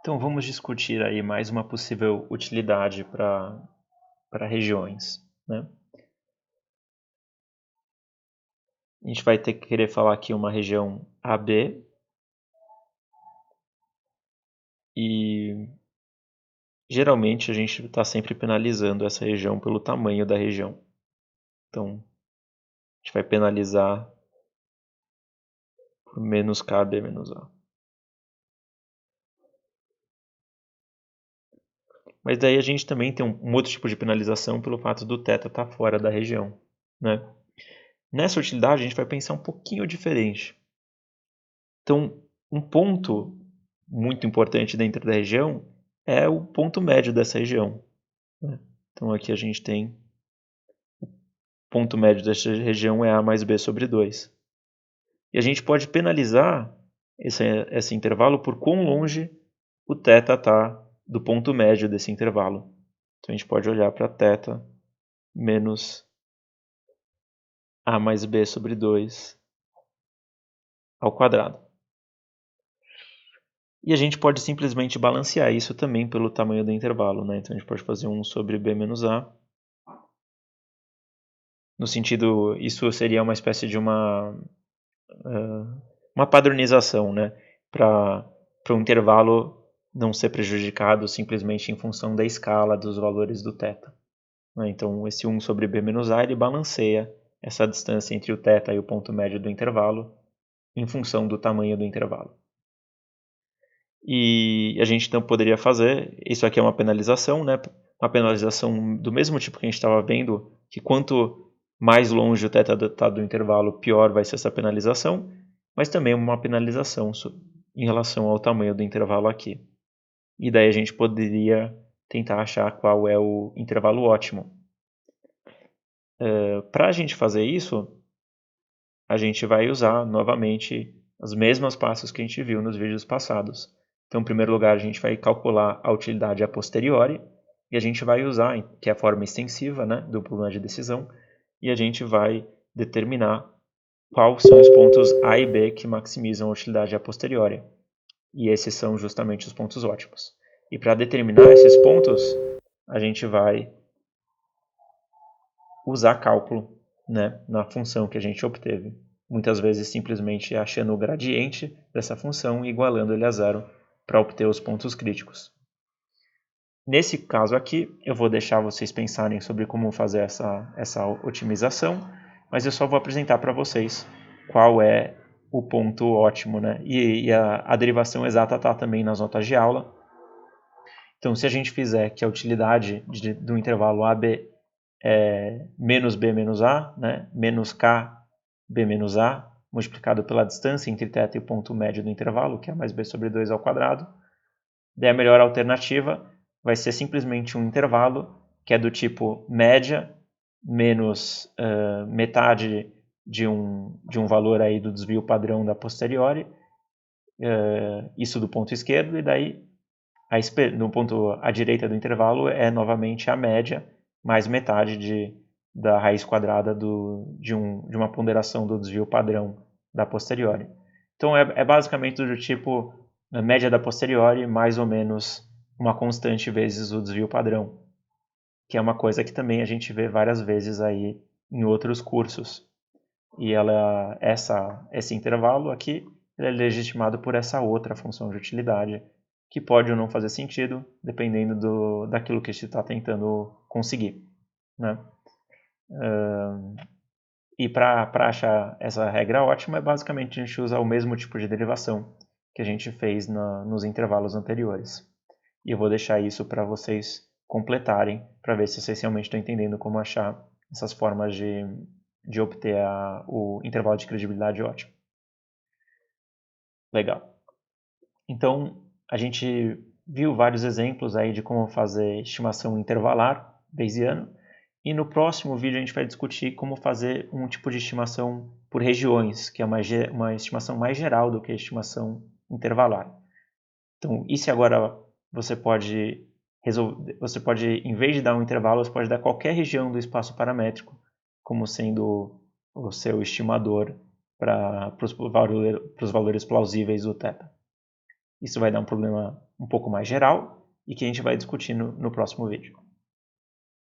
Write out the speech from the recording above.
Então vamos discutir aí mais uma possível utilidade para regiões, né? A gente vai ter que querer falar aqui uma região AB e geralmente a gente está sempre penalizando essa região pelo tamanho da região. Então a gente vai penalizar por menos KB menos A. Mas daí a gente também tem um outro tipo de penalização pelo fato do θ estar fora da região, né? Nessa utilidade a gente vai pensar um pouquinho diferente. Então, um ponto muito importante dentro da região é o ponto médio dessa região, né? Então aqui a gente tem o ponto médio dessa região é A mais B sobre 2. E a gente pode penalizar esse intervalo por quão longe o θ está do ponto médio desse intervalo. Então a gente pode olhar para θ menos A mais B sobre 2 ao quadrado. E a gente pode simplesmente balancear isso também pelo tamanho do intervalo, né? Então a gente pode fazer 1 sobre B menos A. No sentido, isso seria uma espécie de uma padronização, né? Para um intervalo não ser prejudicado simplesmente em função da escala dos valores do θ. Então esse 1 sobre B menos A ele balanceia essa distância entre o θ e o ponto médio do intervalo em função do tamanho do intervalo. E a gente então poderia fazer, isso aqui é uma penalização, né? Uma penalização do mesmo tipo que a gente estava vendo, que quanto mais longe o θ está do intervalo, pior vai ser essa penalização, mas também uma penalização em relação ao tamanho do intervalo aqui. E daí a gente poderia tentar achar qual é o intervalo ótimo. Para a gente fazer isso, a gente vai usar novamente os mesmos passos que a gente viu nos vídeos passados. Então, em primeiro lugar, a gente vai calcular a utilidade a posteriori e a gente vai usar, que é a forma extensiva, né, do problema de decisão, e a gente vai determinar quais são os pontos A e B que maximizam a utilidade a posteriori. E esses são justamente os pontos ótimos. E para determinar esses pontos, a gente vai usar cálculo, né, na função que a gente obteve. Muitas vezes simplesmente achando o gradiente dessa função e igualando ele a zero para obter os pontos críticos. Nesse caso aqui, eu vou deixar vocês pensarem sobre como fazer essa otimização, mas eu só vou apresentar para vocês qual é o ponto ótimo, né? E a derivação exata está também nas notas de aula. Então, se a gente fizer que a utilidade do intervalo AB é menos B menos A, né? Menos K B menos A, multiplicado pela distância entre θ e o ponto médio do intervalo, que é mais B sobre 2 ao quadrado. Daí a melhor alternativa vai ser simplesmente um intervalo que é do tipo média menos metade de um valor aí do desvio padrão da posteriori, isso do ponto esquerdo, e daí no ponto à direita do intervalo é novamente a média mais metade da raiz quadrada de uma ponderação do desvio padrão da posteriori. Então é basicamente do tipo a média da posteriori mais ou menos uma constante vezes o desvio padrão, que é uma coisa que também a gente vê várias vezes aí em outros cursos. E esse intervalo aqui é legitimado por essa outra função de utilidade, que pode ou não fazer sentido, dependendo daquilo que a gente está tentando conseguir, né? E para achar essa regra ótima, basicamente a gente usa o mesmo tipo de derivação que a gente fez nos intervalos anteriores. E eu vou deixar isso para vocês completarem, para ver se vocês realmente estão entendendo como achar essas formas de obter o intervalo de credibilidade ótimo. Legal. Então, a gente viu vários exemplos aí de como fazer estimação intervalar bayesiano, e no próximo vídeo a gente vai discutir como fazer um tipo de estimação por regiões, que é uma estimação mais geral do que a estimação intervalar. Então, e se agora você pode em vez de dar um intervalo, você pode dar qualquer região do espaço paramétrico como sendo o seu estimador para os valores plausíveis do θ. Isso vai dar um problema um pouco mais geral e que a gente vai discutir no próximo vídeo.